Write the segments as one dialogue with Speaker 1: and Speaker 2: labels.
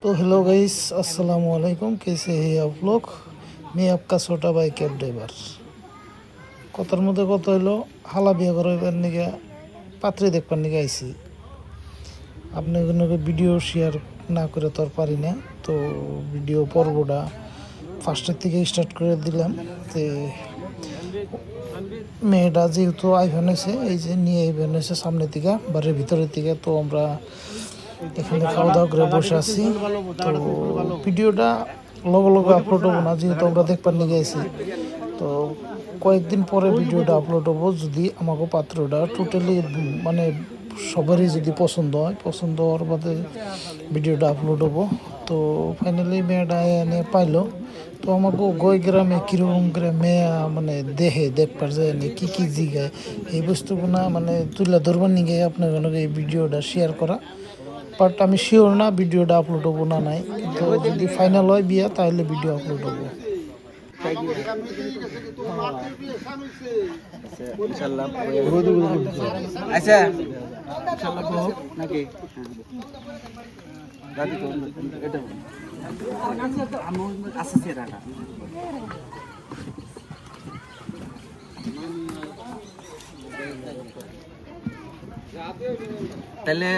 Speaker 1: तो hello guys, अस्सलाम वालेकुम। कैसे हैं आप लोग? मैं आपका छोटा भाई कैब ड्राइवर। কথার মধ্যে কথা হইলো হালা বিয়ে করাইবার নিকে পাত্রী দেখবার নিকে আইছি। আপনি ওগুলোকে ভিডিও শেয়ার না করে তো আর পারি না, তো ভিডিও পর্বটা ফার্স্টের থেকে স্টার্ট করে দিলাম। তো মেয়েটা যেহেতু আইফোন হয়েছে, এই যে নিয়ে আইফোন হয়েছে সামনের দিকে বাড়ির ভিতরের দিকে, তো আমরা এখানে খাওয়া দাওয়া করে বসে আছি। তো ভিডিওটা লগে লগে আপলোড হবো না, যেহেতু আমরা দেখবার নিয়ে গেছি। তো কয়েকদিন পরে ভিডিওটা আপলোড হবো, যদি আমাকে পাত্রটা টোটালি মানে সবারই যদি পছন্দ হয়, পছন্দ হওয়ার বাদে ভিডিওটা আপলোড হবো। তো ফাইনালি মেয়েটা এনে পাইলো। তো আমাকে গই গ্রামে কীরকম করে মেয়া মানে দেহে দেখবার যায় না, কী কী জিগায় এই বস্তুগুলো মানে তুলে ধরবার নিয়ে আপনার এই ভিডিওটা শেয়ার করা। বাট আমি শিওর না ভিডিওটা আপলোড হবো না নাই, কিন্তু যদি ফাইনাল হয় বিয়া তাহলে ভিডিও আপলোড হবো।
Speaker 2: তাহলে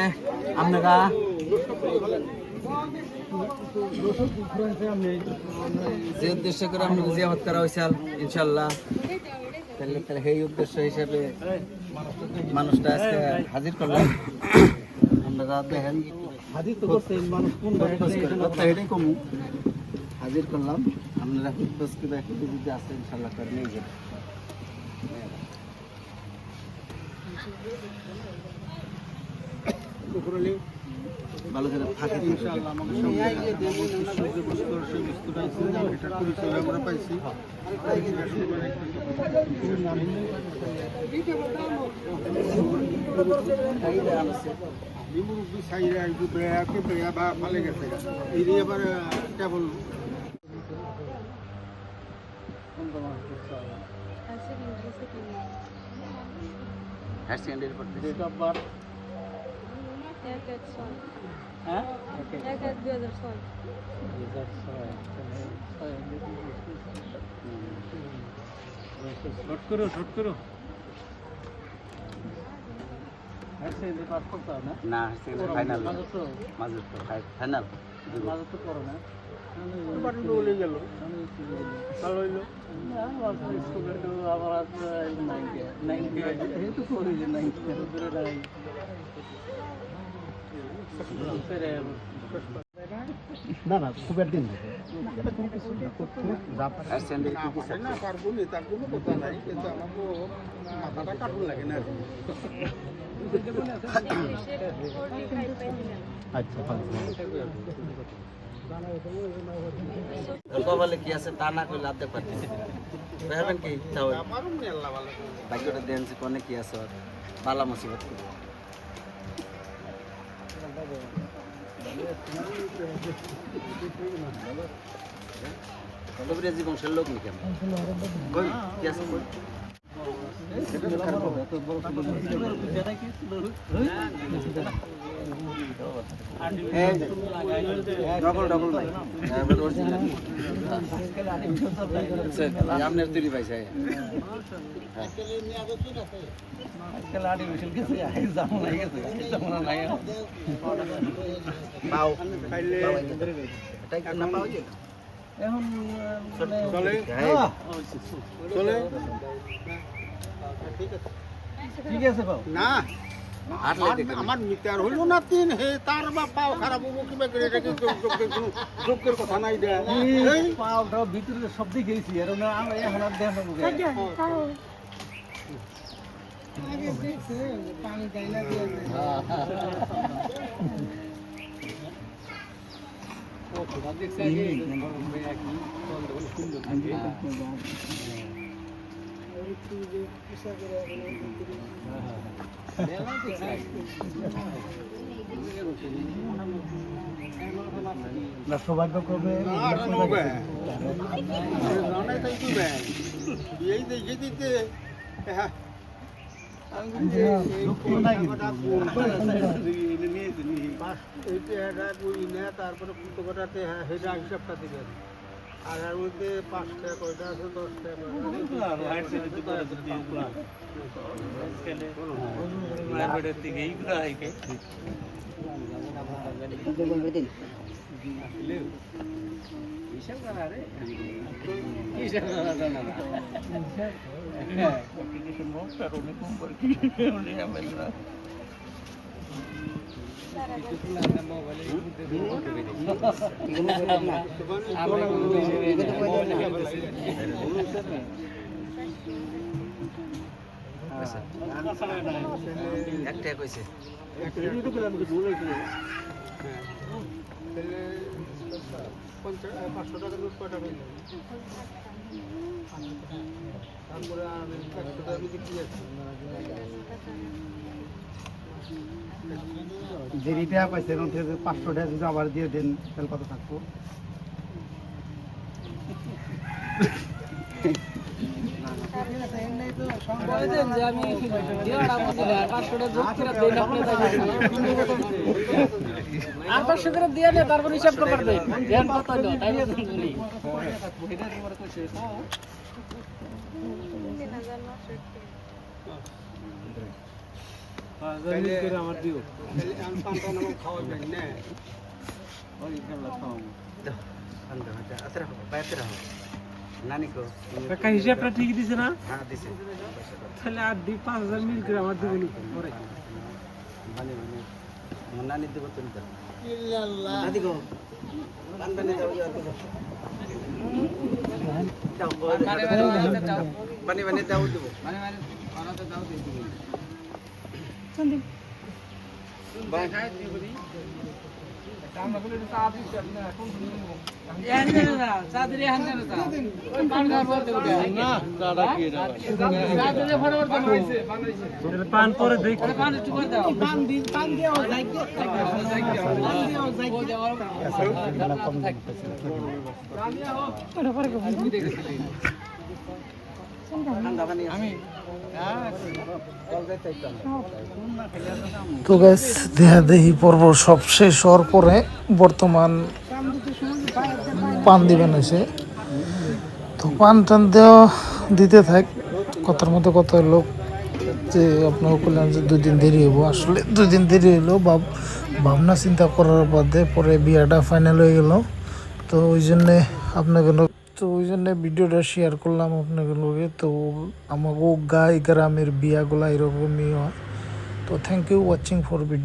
Speaker 2: আপনারা যে উদ্দেশ্য করে আপনাকে জিয়ারত করা হয়েছে ইনশাল্লাহ, তাহলে সেই উদ্দেশ্য হিসাবে মানুষটা আজকে হাজির করলাম। আপনারা দেখেন হাজির তো করছেন, মানুষ কোন এটাই কমু হাজির করলাম। আপনারা যদি আছে ইনশাল্লাহ করে নিয়ে যাবেন। ভালো করে থাকে ইনশাআল্লাহ। আমাদের যে বস্তুটা সেই বস্তুটা এটা পরিচয় আমরা পাইছি। মুরব্বী সাইরা একটু বেয়াকে বেয়া বা ফালে গেছে, এই আবার কেবল হায়ার সেকেন্ডারি পড়তে ডেট অফ বার্থ
Speaker 3: 1/1/6
Speaker 2: হ্যাঁ
Speaker 3: 1/1/2006
Speaker 2: শর্ট করো হায়ার সেকেন্ডারি পাস করতে হবে না হায়ার সেকেন্ডারি ফাইনাল মাঝে তো ফাইনাল মাঝে তো করো না বাটন বলে গেল ভালো হইলো না স্টুডেন্ট আবার 90 তো করে 90 ধরে নাই না না খুব একদিন না পারবো না, তার কোনো কথা নাই, কিন্তু আমাকে মাথাটা কাটুন লাগে না। আচ্ছা কপালে কি আছে তা না করলে আনতে পারছি ভাবেন কি ভাগ্যটা দেন কোনে কি আছে বালা মুসিবত কবিরাজি বংশের লোক নাকি কি আছে ডবল নাই আপনার তৈরি পাইছে এখন ঠিক আছে না আমার মিটার হইল না তিন হে তার বা পাও খারাপ হবো কিবা করে এটাকে যোগ্যের কথা নাই দেয় পাওটা ভিতরে সব দিকে গেছি আর এখন আর দেখা পানি গাইলা দিয়ে না সৌভাগ্য করবে এই দিতে
Speaker 4: তারপরে কতটাতে সেটা হিসাবটা দিবেন আর এর মধ্যে 5টা কয়টা আছে 10টা
Speaker 2: একটা কইছে
Speaker 4: 500 টাকা নোট কয়টা পাইলেন তারপরে আমি 100 টাকা বিক্রি করছি
Speaker 5: যেটা পাইছেন 500 টাকা যদি আবার দিয়ে দেন তাহলে কত থাকবো
Speaker 6: তারপর হিসাব করবার দেয় কত হলো তাই
Speaker 3: 3,900
Speaker 4: খাওয়া যায় না
Speaker 2: নানিকো
Speaker 6: টাকা হিসাবটা ঠিক দিছে না
Speaker 2: হ্যাঁ দিছে
Speaker 6: তাহলে আর 5,000 মিল করে আমার দিবেন পরে
Speaker 2: মানে আমার নানি দেব তুমি তো নানি গো পান পানি দাও পানি পানি দাও দেব পানি পানি আনাতে দাও দিয়ে দিবেন
Speaker 3: সন্দীপ
Speaker 2: বাই
Speaker 6: পান পরে দেখ
Speaker 1: তো গ্যাস দেহাদেহি পর্ব সব শেষ হওয়ার পরে বর্তমান পান দিবেন এসে তো পান টান দেওয়া দিতে থাক কথার মতো কথা হলো যে আপনার বললেন যে 2 দিন দেরি হবো আসলে 2 দিন দেরি হলো ভাবনা চিন্তা করার বাদে পরে বিয়াটা ফাইনাল হয়ে গেল তো ওই জন্যে আপনাকে ভিডিওটা শেয়ার করলাম আপনাকে লগে তো আমাকে গ্রামের বিয়াগুলা এরকমই হয় তো thank you watching for video